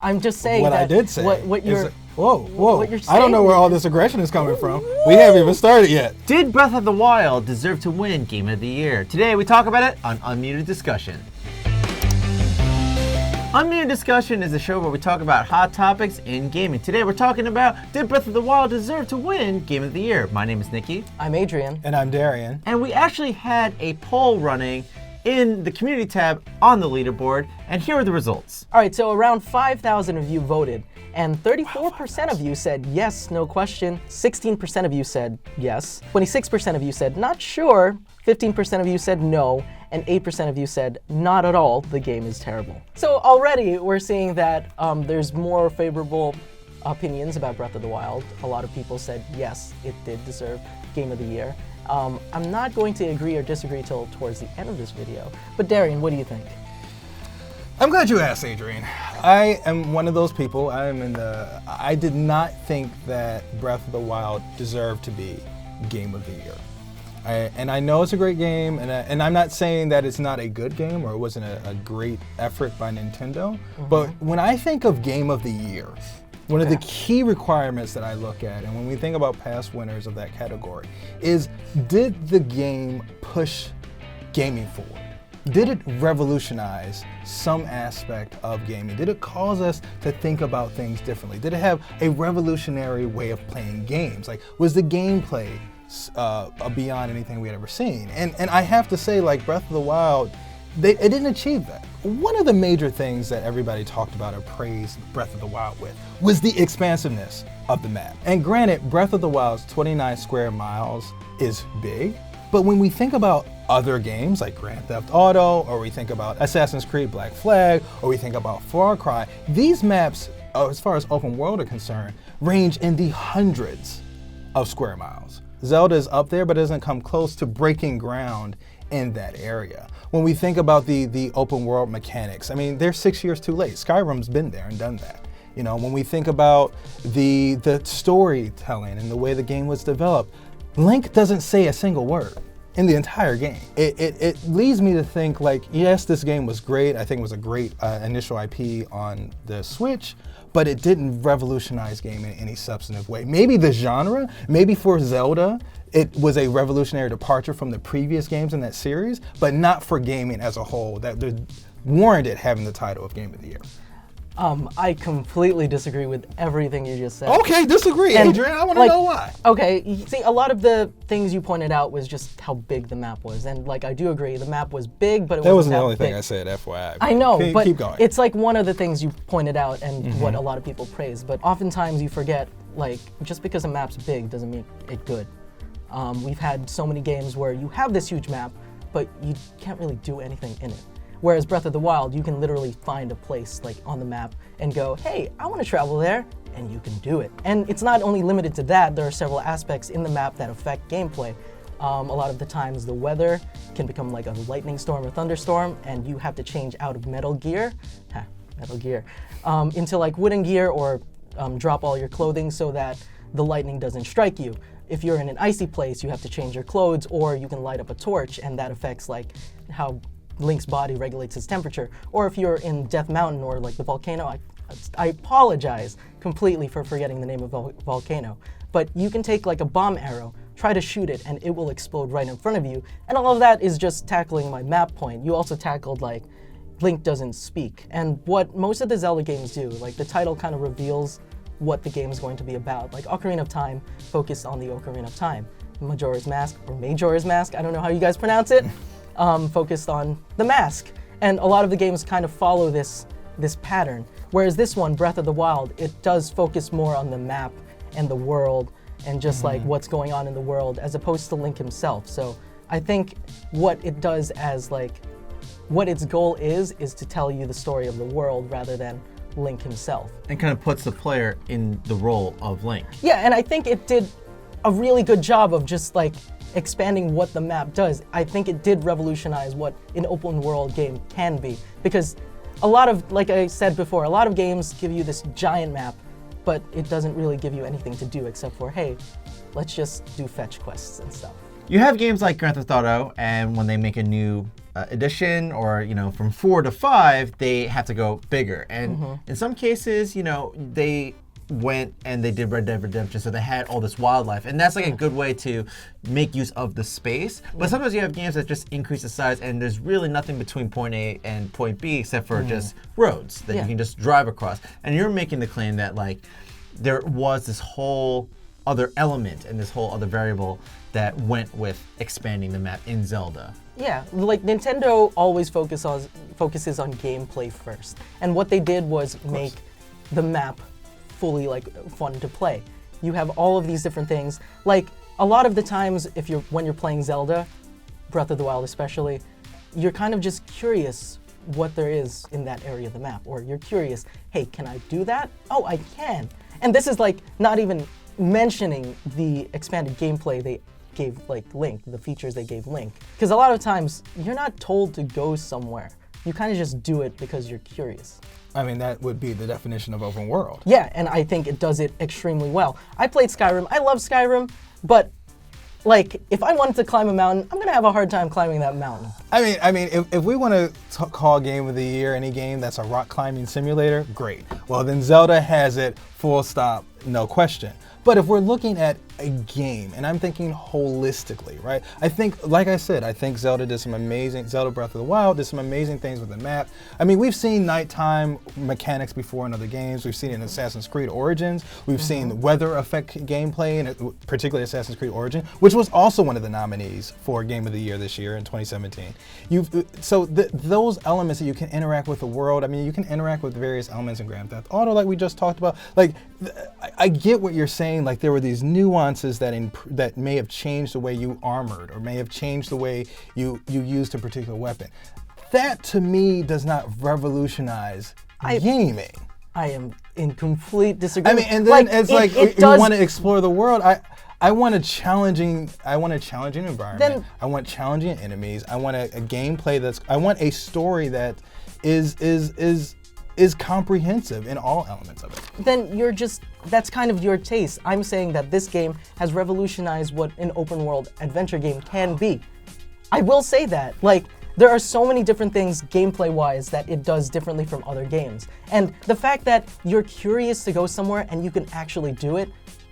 I'm just saying what that I did say. What you're whoa. What you're I don't know where all this aggression is coming from. We haven't even started yet. Did Breath of the Wild deserve to win Game of the Year? Today we talk about it on Unmuted Discussion. Unmuted Discussion is a show where we talk about hot topics in gaming. Today we're talking about, did Breath of the Wild deserve to win Game of the Year? My name is Nicky. I'm Adrian. And I'm Darrian. And we actually had a poll running in the community tab on the leaderboard, and here are the results. All right, so around 5,000 of you voted, and 34% of you said yes, no question. 16% of you said yes. 26% of you said not sure. 15% of you said no. And 8% of you said not at all, the game is terrible. So already we're seeing that there's more favorable opinions about Breath of the Wild. A lot of people said yes, it did deserve Game of the Year. I'm not going to agree or disagree till towards the end of this video. But Darrian, what do you think? I'm glad you asked, Adrian. I am one of those people. I did not think that Breath of the Wild deserved to be Game of the Year. And I know it's a great game, and I'm not saying that it's not a good game or it wasn't a great effort by Nintendo. But when I think of Game of the Year, one of the key requirements that I look at, and when we think about past winners of that category, is did the game push gaming forward? Did it revolutionize some aspect of gaming? Did it cause us to think about things differently? Did it have a revolutionary way of playing games? Like, was the gameplay beyond anything we had ever seen? And I have to say, like, Breath of the Wild, it didn't achieve that. One of the major things that everybody talked about or praised Breath of the Wild with was the expansiveness of the map. And granted, Breath of the Wild's 29 square miles is big, but when we think about other games like Grand Theft Auto, or we think about Assassin's Creed Black Flag, or we think about Far Cry, these maps, as far as open world are concerned, range in the hundreds of square miles. Zelda is up there, but it doesn't come close to breaking ground in that area. When we think about the open world mechanics, I mean, they're 6 years too late. Skyrim's been there and done that. You know, when we think about the storytelling and the way the game was developed, Link doesn't say a single word in the entire game. It leads me to think, like, yes, this game was great. I think it was a great initial IP on the Switch, but it didn't revolutionize gaming in any substantive way. Maybe the genre, maybe for Zelda, it was a revolutionary departure from the previous games in that series, but not for gaming as a whole that warranted having the title of Game of the Year. I completely disagree with everything you just said. Okay, disagree, Adrian. I want to know why. Okay, you see, a lot of the things you pointed out was just how big the map was, and like I do agree, the map was big, but that wasn't that the only big. thing I said, FYI. I know, but keep going. It's like one of the things you pointed out and what a lot of people praise. But oftentimes you forget, like, just because a map's big doesn't make it good. We've had so many games where you have this huge map, but you can't really do anything in it. Whereas Breath of the Wild, you can literally find a place like on the map and go, hey, I want to travel there, and you can do it. And it's not only limited to that, there are several aspects in the map that affect gameplay. A lot of the times the weather can become like a lightning storm or thunderstorm, and you have to change out of Metal Gear, into like wooden gear, or drop all your clothing so that the lightning doesn't strike you. If you're in an icy place, you have to change your clothes, or you can light up a torch, and that affects like how Link's body regulates its temperature. Or if you're in Death Mountain or like the volcano, I apologize completely for forgetting the name of volcano, but you can take like a bomb arrow, try to shoot it, and it will explode right in front of you. And all of that is just tackling my map point. You also tackled like Link doesn't speak. And what most of the Zelda games do, like the title kind of reveals what the game is going to be about. Like Ocarina of Time focused on the Ocarina of Time. Majora's Mask, I don't know how you guys pronounce it, focused on the mask. And a lot of the games kind of follow this pattern. Whereas this one, Breath of the Wild, it does focus more on the map and the world and just like what's going on in the world as opposed to Link himself. So I think what it does as like, what its goal is to tell you the story of the world rather than Link himself. And kind of puts the player in the role of Link. Yeah, and I think it did a really good job of just like expanding what the map does. I think it did revolutionize what an open world game can be, because a lot of, like I said before, a lot of games give you this giant map, but it doesn't really give you anything to do except for, hey, let's just do fetch quests and stuff. You have games like Grand Theft Auto, and when they make a new edition, or from 4 to 5, they have to go bigger. And in some cases, they went and they did Red Dead Redemption, so they had all this wildlife, and that's like a good way to make use of the space. But sometimes you have games that just increase the size, and there's really nothing between point A and point B except for just roads that you can just drive across. And you're making the claim that like there was this whole other element and this whole other variable that went with expanding the map in Zelda. Yeah, like Nintendo always focuses on gameplay first, and what they did was make the map fully like fun to play. You have all of these different things. Like a lot of the times, when you're playing Zelda, Breath of the Wild especially, you're kind of just curious what there is in that area of the map, or you're curious, hey, can I do that? Oh, I can. And this is like not even mentioning the expanded gameplay they gave like Link, the features they gave Link. Because a lot of times you're not told to go somewhere. You kind of just do it because you're curious. I mean, that would be the definition of open world. Yeah, and I think it does it extremely well. I played Skyrim. I love Skyrim, but like, if I wanted to climb a mountain, I'm gonna have a hard time climbing that mountain. I mean, if we want to call Game of the Year any game that's a rock climbing simulator, great. Well, then Zelda has it, full stop, no question. But if we're looking at a game, and I'm thinking holistically, right? I think, like I said, I think Zelda Breath of the Wild did some amazing things with the map. I mean, we've seen nighttime mechanics before in other games. We've seen it in Assassin's Creed Origins. We've seen weather affect gameplay, and particularly Assassin's Creed Origin, which was also one of the nominees for Game of the Year this year in 2017. Those elements that you can interact with the world, I mean, you can interact with various elements in Grand Theft Auto like we just talked about. Like, I get what you're saying, like there were these nuances that may have changed the way you armored, or may have changed the way you used a particular weapon. That to me does not revolutionize gaming. I am in complete disagreement. I mean, and then you want to explore the world. I want a challenging environment. I want challenging enemies. I want a gameplay I want a story that is comprehensive in all elements of it. Then that's kind of your taste. I'm saying that this game has revolutionized what an open world adventure game can be. I will say that. Like, there are so many different things gameplay-wise that it does differently from other games. And the fact that you're curious to go somewhere and you can actually do it,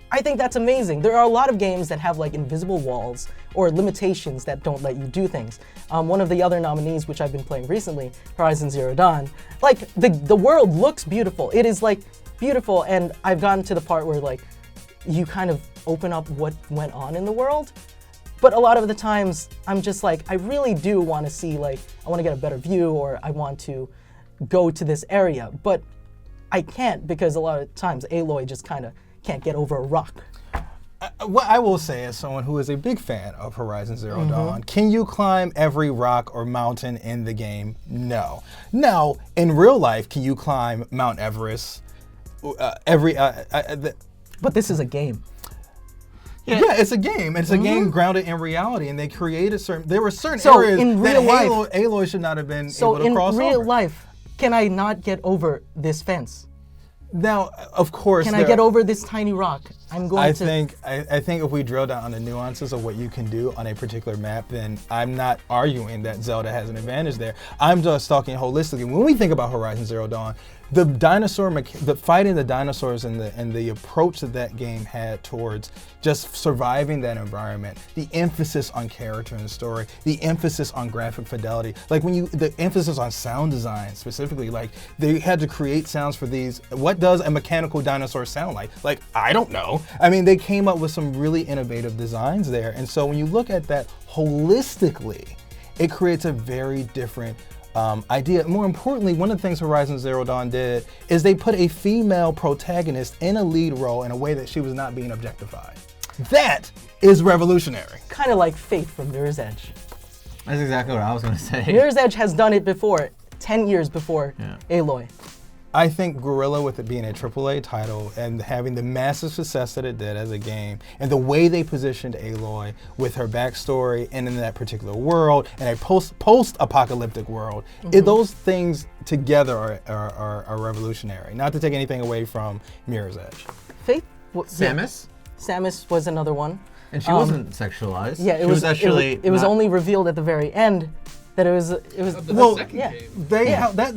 I think that's amazing. There are a lot of games that have like invisible walls or limitations that don't let you do things. One of the other nominees, which I've been playing recently, Horizon Zero Dawn, like the world looks beautiful. It is like beautiful, and I've gotten to the part where like you kind of open up what went on in the world. But a lot of the times I'm just like, I really do want to see, like, I want to get a better view, or I want to go to this area, but I can't because a lot of times Aloy just kind of can't get over a rock. What I will say, as someone who is a big fan of Horizon Zero Dawn, can you climb every rock or mountain in the game? No. Now, in real life, can you climb Mount Everest? But this is a game. Yeah, it's a game. It's a game grounded in reality, and they created there were certain So areas in that real life- Aloy should not have been So able to cross in real over. life, can I not get over this fence? Now, of course, Can I get over this tiny rock? I'm going to. I think if we drill down on the nuances of what you can do on a particular map, then I'm not arguing that Zelda has an advantage there. I'm just talking holistically. When we think about Horizon Zero Dawn, the fighting the dinosaurs and the approach that game had towards just surviving that environment, the emphasis on character and story, the emphasis on graphic fidelity, like the emphasis on sound design specifically, like they had to create sounds for these. What does a mechanical dinosaur sound like? Like, I don't know. I mean, they came up with some really innovative designs there. And so when you look at that holistically, it creates a very different idea. More importantly, one of the things Horizon Zero Dawn did is they put a female protagonist in a lead role in a way that she was not being objectified. That is revolutionary. Kind of like Faith from Mirror's Edge. That's exactly what I was going to say. Mirror's Edge has done it before, 10 years before Aloy. I think Guerrilla, with it being a AAA title and having the massive success that it did as a game, and the way they positioned Aloy with her backstory and in that particular world, and a post-apocalyptic world, those things together are revolutionary. Not to take anything away from Mirror's Edge. Faith? Samus? Samus was another one. And she wasn't sexualized. Yeah, She was actually. It was not- only revealed at the very end that it was. Well, second yeah. game.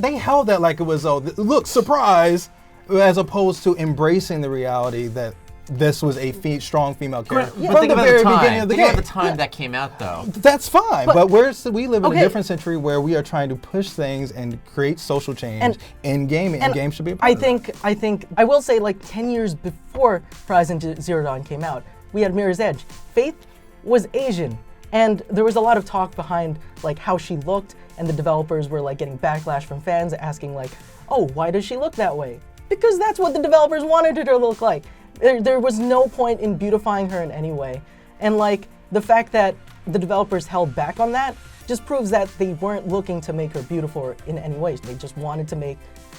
They held that like it was, look, surprise, as opposed to embracing the reality that this was a strong female character But from think the about very the time. beginning of the Think game. about the time that came out, though. That's fine, but we live in okay. a different century where we are trying to push things and create social change in gaming, and games should be a part of that. I will say, like 10 years before Horizon Zero Dawn came out, we had Mirror's Edge. Faith was Asian, and there was a lot of talk behind like how she looked, and the developers were like getting backlash from fans asking like, oh, why does she look that way? Because that's what the developers wanted her to look like. There was no point in beautifying her in any way. And like the fact that the developers held back on that just proves that they weren't looking to make her beautiful in any way. They just wanted to make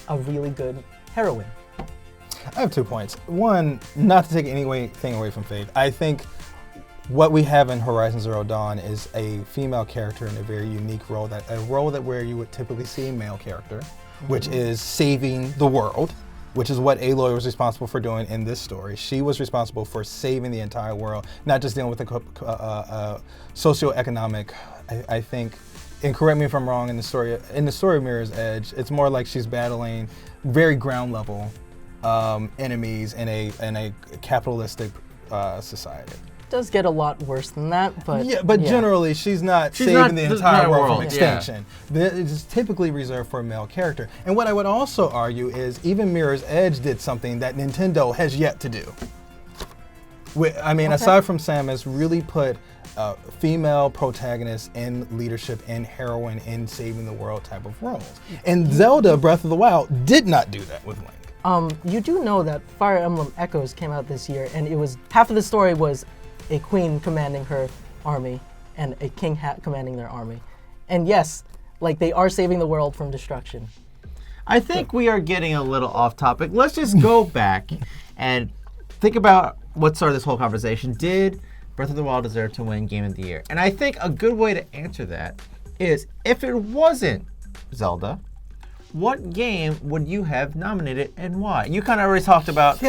a really good heroine. I have 2 points. One, not to take anything away from Faith. I think what we have in Horizon Zero Dawn is a female character in a very unique role, where you would typically see a male character, which is saving the world, which is what Aloy was responsible for doing in this story. She was responsible for saving the entire world, not just dealing with the socioeconomic, I think, and correct me if I'm wrong, in the story of Mirror's Edge, it's more like she's battling very ground level enemies in a capitalistic society. Does get a lot worse than that, but generally she's not saving not the the entire entire world from world, extinction. It is typically reserved for a male character. And what I would also argue is even Mirror's Edge did something that Nintendo has yet to do. Aside from Samus, really put female protagonists in leadership and heroine in saving the world type of roles. And Zelda Breath of the Wild did not do that with Link. You do know that Fire Emblem Echoes came out this year, and it was half of the story was a queen commanding her army and a king commanding their army. And yes, like they are saving the world from destruction. I think we are getting a little off topic. Let's just go back and think about what started this whole conversation. Did Breath of the Wild deserve to win Game of the Year? And I think a good way to answer that is if it wasn't Zelda, what game would you have nominated and why? You kind of already talked about.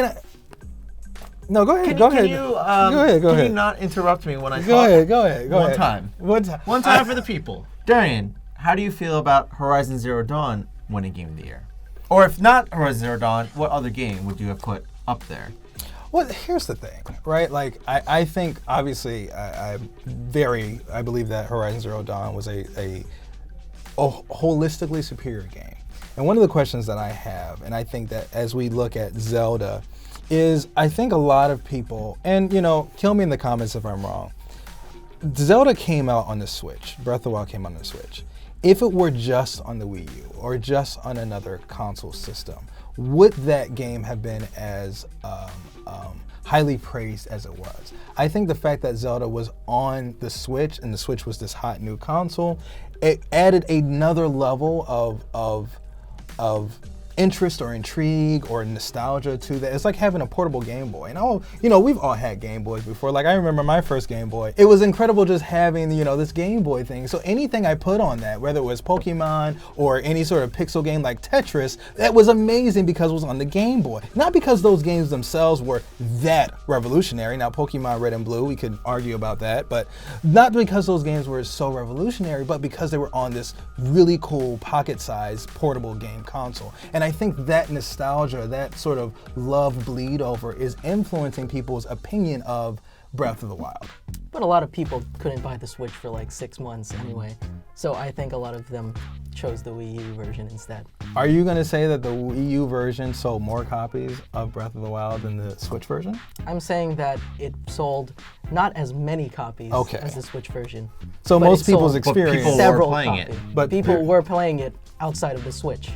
No, go ahead. Can you Go ahead. not interrupt me when I talk? Go ahead. One time. One time for the people. Darrian, how do you feel about Horizon Zero Dawn winning Game of the Year? Or if not Horizon Zero Dawn, what other game would you have put up there? Well, here's the thing, right? Like, I think, obviously, I believe that Horizon Zero Dawn was a holistically superior game. And one of the questions that I have, and I think that as we look at Zelda, is I think a lot of people, and kill me in the comments if I'm wrong, Zelda came out on the Switch. Breath of the Wild came on the Switch. If it were just on the Wii U or just on another console system, would that game have been as highly praised as it was? I think the fact that Zelda was on the Switch and the Switch was this hot new console, it added another level of interest or intrigue or nostalgia to that. It's like having a portable Game Boy. And we've all had Game Boys before. Like I remember my first Game Boy. It was incredible just having, this Game Boy thing. So anything I put on that, whether it was Pokemon or any sort of pixel game like Tetris, that was amazing because it was on the Game Boy. Not because those games themselves were that revolutionary. Now Pokemon Red and Blue, we could argue about that, but not because those games were so revolutionary, but because they were on this really cool pocket-sized portable game console. And I think that nostalgia, that sort of love bleed over is influencing people's opinion of Breath of the Wild. But a lot of people couldn't buy the Switch for like 6 months anyway. So I think a lot of them chose the Wii U version instead. Are you going to say that the Wii U version sold more copies of Breath of the Wild than the Switch version? I'm saying that it sold not as many copies as the Switch version. So but most it people's sold experience... people several were playing copies. it. But people were playing it outside of the Switch.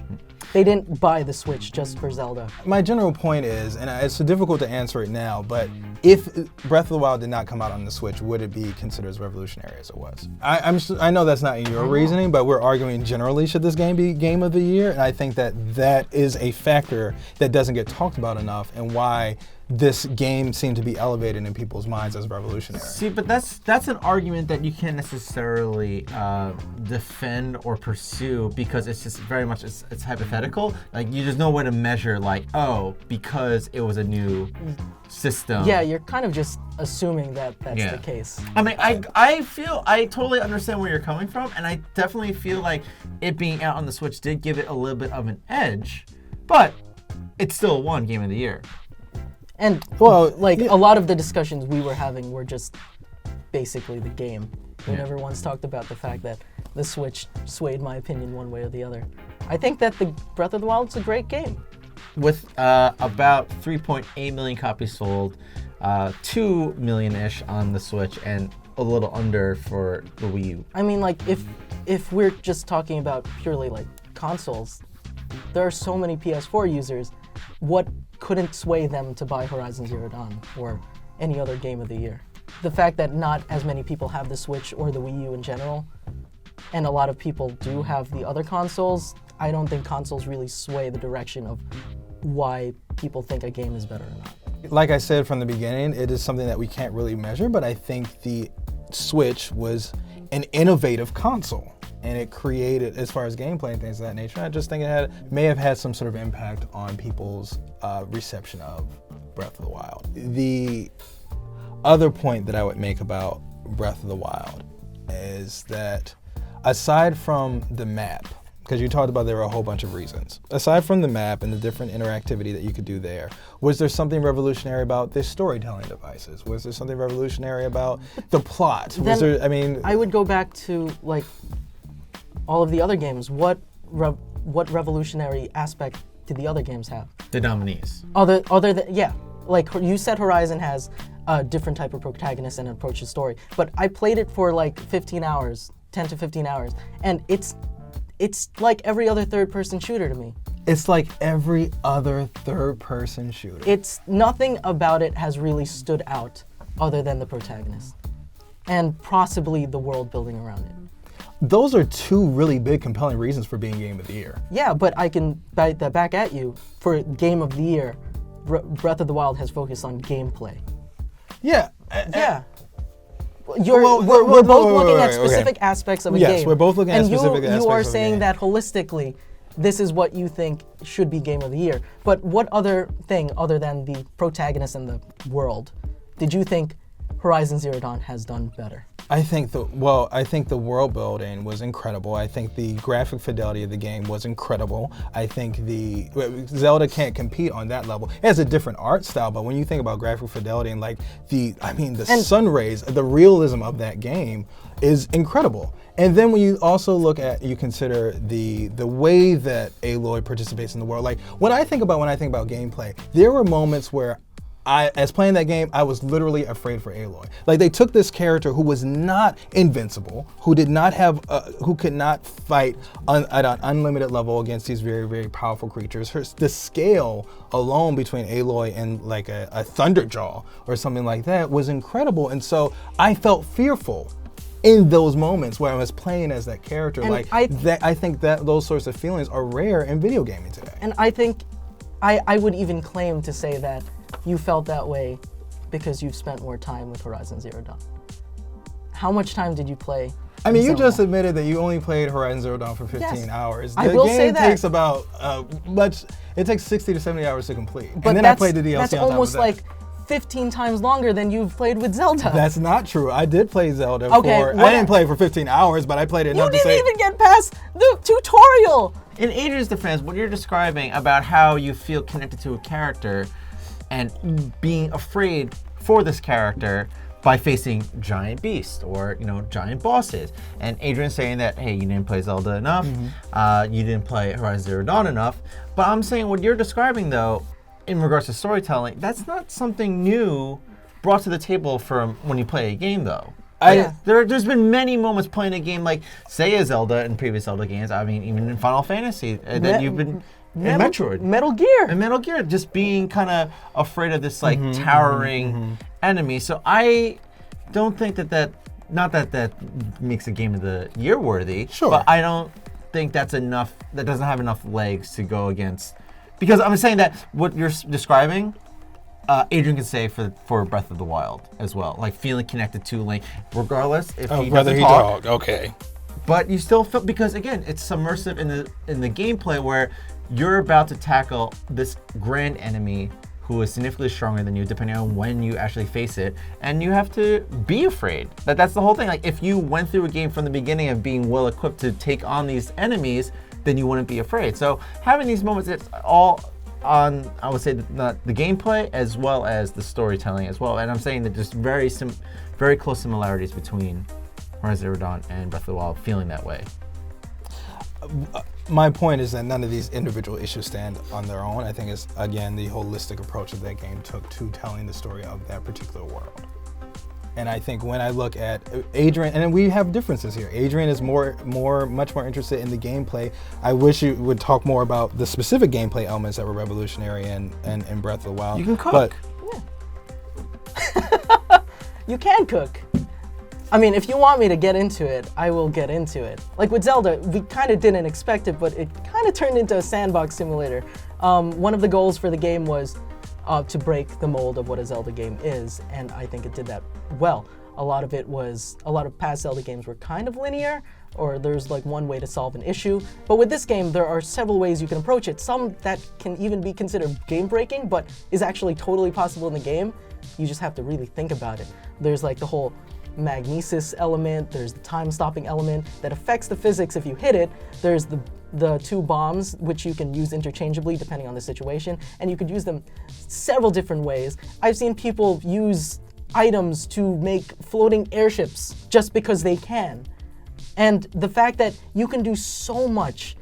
They didn't buy the Switch just for Zelda. My general point is, and it's difficult to answer it now, but if Breath of the Wild did not come out on the Switch, would it be considered as revolutionary as it was? I know that's not in your reasoning, but we're arguing generally, should this game be Game of the Year? And I think that is a factor that doesn't get talked about enough, and why this game seemed to be elevated in people's minds as revolutionary. See, but that's an argument that you can't necessarily defend or pursue because it's just very much it's hypothetical. Like there's no way to measure like, oh, because it was a new system. Yeah, you're kind of just assuming that that's the case. I mean, I totally understand where you're coming from, and I definitely feel like it being out on the Switch did give it a little bit of an edge, but it's still won Game of the Year. And a lot of the discussions we were having were just basically the game. We never once talked about the fact that the Switch swayed my opinion one way or the other. I think that the Breath of the Wild is a great game. With about 3.8 million copies sold, 2 million-ish on the Switch, and a little under for the Wii U. I mean, like, if we're just talking about purely, like, consoles, there are so many PS4 users. What couldn't sway them to buy Horizon Zero Dawn or any other game of the year? The fact that not as many people have the Switch or the Wii U in general, and a lot of people do have the other consoles, I don't think consoles really sway the direction of why people think a game is better or not. Like I said from the beginning, it is something that we can't really measure, but I think the Switch was an innovative console. And it created, as far as gameplay and things of that nature, I just think it may have had some sort of impact on people's reception of Breath of the Wild. The other point that I would make about Breath of the Wild is that aside from the map, because you talked about there were a whole bunch of reasons, aside from the map and the different interactivity that you could do there, was there something revolutionary about the storytelling devices? Was there something revolutionary about the plot? I would go back to, like, all of the other games. What revolutionary aspect did the other games have? The nominees. Other than like you said, Horizon has a different type of protagonist and approach to story. But I played it for like 15 hours, 10 to 15 hours, and it's like every other third-person shooter to me. It's like every other third-person shooter. It's nothing about it has really stood out other than the protagonist and possibly the world building around it. Those are two really big, compelling reasons for being Game of the Year. Yeah, but I can bite that back at you. For Game of the Year, Breath of the Wild has focused on gameplay. Yeah. Yeah. We're both looking at specific aspects of a game. Yes, we're both looking at specific aspects of a game. And you are saying that holistically, this is what you think should be Game of the Year. But what other thing, other than the protagonist and the world, did you think Horizon Zero Dawn has done better? I think the world building was incredible. I think the graphic fidelity of the game was incredible. I think Zelda can't compete on that level. It has a different art style, but when you think about graphic fidelity and like the sun rays, the realism of that game is incredible. And then when you also consider the way that Aloy participates in the world. Like when I think about gameplay, there were moments where as playing that game, I was literally afraid for Aloy. Like they took this character who was not invincible, who could not fight at an unlimited level against these very, very powerful creatures. The scale alone between Aloy and like a Thunderjaw or something like that was incredible. And so I felt fearful in those moments where I was playing as that character. And I think that those sorts of feelings are rare in video gaming today. And I think I would even claim to say that you felt that way because you've spent more time with Horizon Zero Dawn. How much time did you play? I mean, you just admitted that you only played Horizon Zero Dawn for 15 hours. I will say that. The game takes about it takes 60 to 70 hours to complete. But and then I played the DLC that's on top almost of that. like 15 times longer than you've played with Zelda. That's not true. I did play Zelda I didn't play it for 15 hours, but I played it enough to say... You didn't even get past the tutorial! In Adrian's defense, what you're describing about how you feel connected to a character and being afraid for this character by facing giant beasts or giant bosses. And Adrian's saying that, hey, you didn't play Zelda enough, you didn't play Horizon Zero Dawn enough. But I'm saying what you're describing though, in regards to storytelling, that's not something new brought to the table from when you play a game though. There's been many moments playing a game like, say, a Zelda in previous Zelda games. I mean, even in Final Fantasy, that you've been in Metroid, Metal Gear, and Metal Gear, just being kind of afraid of this like towering enemy. So I don't think that makes a Game of the Year worthy. Sure, but I don't think that's enough. That doesn't have enough legs to go against. Because I'm saying that what you're describing Adrian can say for Breath of the Wild as well, like feeling connected to Link, regardless if he whether doesn't he talk. talk. Okay. But you still feel, because again, it's submersive in the gameplay where you're about to tackle this grand enemy who is significantly stronger than you, depending on when you actually face it, and you have to be afraid. That's the whole thing. Like, if you went through a game from the beginning of being well equipped to take on these enemies, then you wouldn't be afraid. So having these moments, it's all on, I would say, the gameplay as well as the storytelling as well. And I'm saying that there's very close similarities between Horizon Zero Dawn and Breath of the Wild, feeling that way. My point is that none of these individual issues stand on their own. I think it's, again, the holistic approach that that game took to telling the story of that particular world. And I think when I look at Adrian, and we have differences here. Adrian is much more interested in the gameplay. I wish you would talk more about the specific gameplay elements that were revolutionary in Breath of the Wild. You can cook. You can cook. I mean, if you want me to get into it, I will get into it. Like with Zelda, we kind of didn't expect it, but it kind of turned into a sandbox simulator. One of the goals for the game was to break the mold of what a Zelda game is, and I think it did that well. A lot of past Zelda games were kind of linear, or there's like one way to solve an issue. But with this game, there are several ways you can approach it. Some that can even be considered game-breaking, but is actually totally possible in the game. You just have to really think about it. There's like the whole magnesis element, there's the time-stopping element that affects the physics if you hit it. There's the two bombs, which you can use interchangeably depending on the situation, and you could use them several different ways. I've seen people use items to make floating airships just because they can. And the fact that you can do so much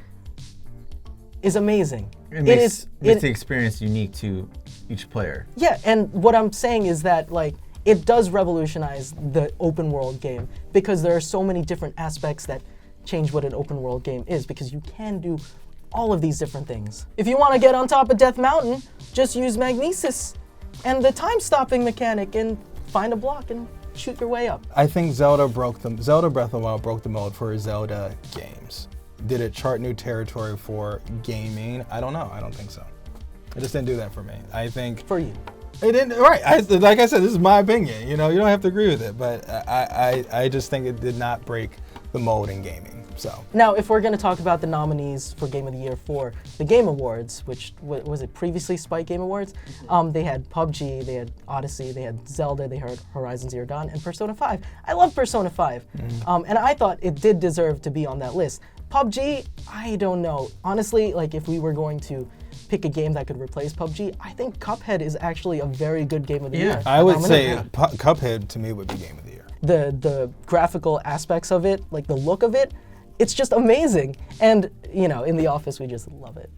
is amazing. It makes the experience unique to each player. Yeah, and what I'm saying is that, like, it does revolutionize the open world game because there are so many different aspects that change what an open world game is, because you can do all of these different things. If you want to get on top of Death Mountain, just use magnesis and the time-stopping mechanic and find a block and shoot your way up. I think Zelda Breath of the Wild broke the mold for Zelda games. Did it chart new territory for gaming? I don't know. I don't think so. It just didn't do that for me. I think For you. it didn't. Right. Like I said, this is my opinion. You know, you don't have to agree with it, but I just think it did not break the mold in gaming. So Now, if we're going to talk about the nominees for Game of the Year for the Game Awards, which was it previously Spike Game Awards, they had PUBG, they had Odyssey, they had Zelda, they had Horizon Zero Dawn, and Persona 5. I love Persona 5, and I thought it did deserve to be on that list. PUBG, I don't know. Honestly, like if we were going to pick a game that could replace PUBG, I think Cuphead is actually a very good Game of the Year. I would say Cuphead to me would be Game of the Year. The graphical aspects of it, like the look of it, it's just amazing. And, you know, in the office, we just love it.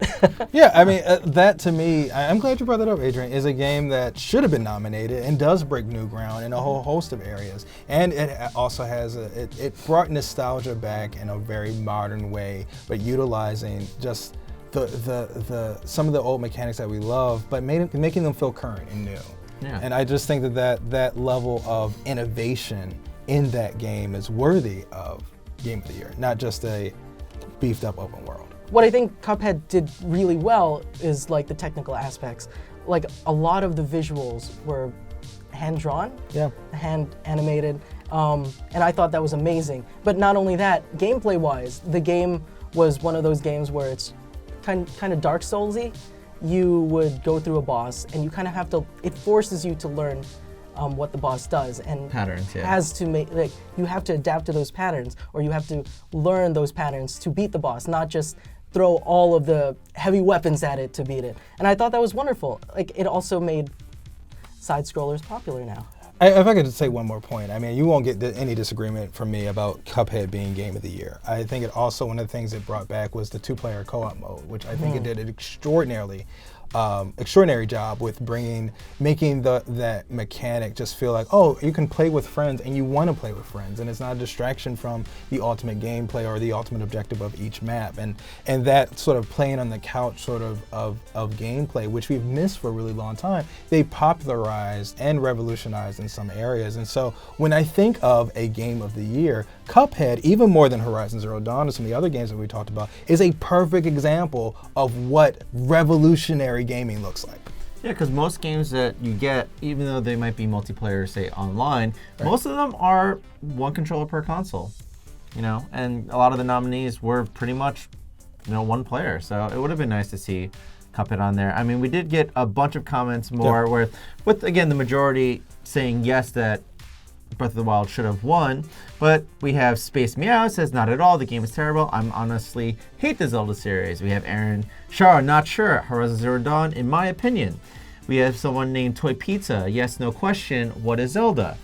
Yeah, I mean, that to me, I'm glad you brought that up, Adrian, is a game that should have been nominated and does break new ground in a whole host of areas. And it also has, it brought nostalgia back in a very modern way, but utilizing just some of the old mechanics that we love, but making them feel current and new. Yeah. And I just think that level of innovation in that game is worthy of Game of the Year, not just a beefed up open world. What I think Cuphead did really well is like the technical aspects. Like a lot of the visuals were hand drawn, hand animated, and I thought that was amazing. But not only that, gameplay wise, the game was one of those games where it's kind of Dark Soulsy. You would go through a boss and you kind of have to, it forces you to learn what the boss does, and Patterns, yeah. has to make, like, you have to adapt to those patterns, or you have to learn those patterns to beat the boss, not just throw all of the heavy weapons at it to beat it. And I thought that was wonderful. Like, it also made side scrollers popular now. If I could just say one more point, I mean, you won't get any disagreement from me about Cuphead being Game of the Year. I think it also, one of the things it brought back was the two-player co-op mode, which I think it did an extraordinary job with making that mechanic just feel like, oh, you can play with friends and you want to play with friends, and it's not a distraction from the ultimate gameplay or the ultimate objective of each map, and that sort of playing on the couch sort of gameplay, which we've missed for a really long time, they popularized and revolutionized in some areas. And so when I think of a Game of the Year, Cuphead, even more than Horizon Zero Dawn and some of the other games that we talked about, is a perfect example of what revolutionary gaming looks like. Yeah, because most games that you get, even though they might be multiplayer, say online, most of them are one controller per console. You know, and a lot of the nominees were pretty much, you know, one player. So it would have been nice to see Cuphead on there. I mean, we did get a bunch of comments more with again the majority saying yes that Breath of the Wild should have won, but we have Space Meow says not at all, the game is terrible. I'm honestly hate the Zelda series. We have Aaron Shara, not sure. Horizon Zero Dawn, in my opinion. We have someone named Toy Pizza, yes, no question. What is Zelda?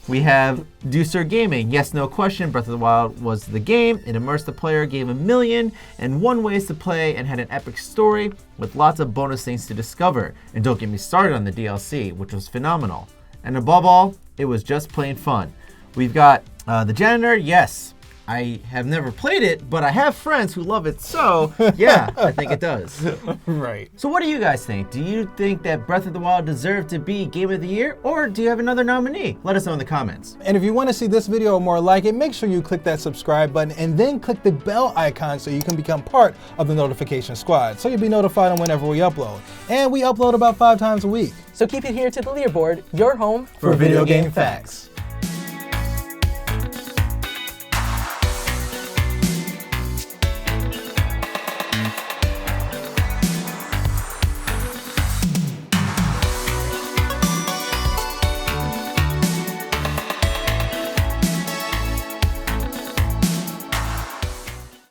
We have Deucer Gaming, yes, no question. Breath of the Wild was the game. It immersed the player, gave 1,000,001 ways to play, and had an epic story with lots of bonus things to discover. And don't get me started on the DLC, which was phenomenal. And above all, it was just plain fun. We've got the Janitor, yes. I have never played it, but I have friends who love it, so yeah, I think it does. Right. So what do you guys think? Do you think that Breath of the Wild deserved to be Game of the Year, or do you have another nominee? Let us know in the comments. And if you want to see this video or more like it, make sure you click that subscribe button and then click the bell icon so you can become part of the notification squad, so you'll be notified on whenever we upload. And we upload about 5 times a week. So keep it here to the Leaderboard, your home For video game facts.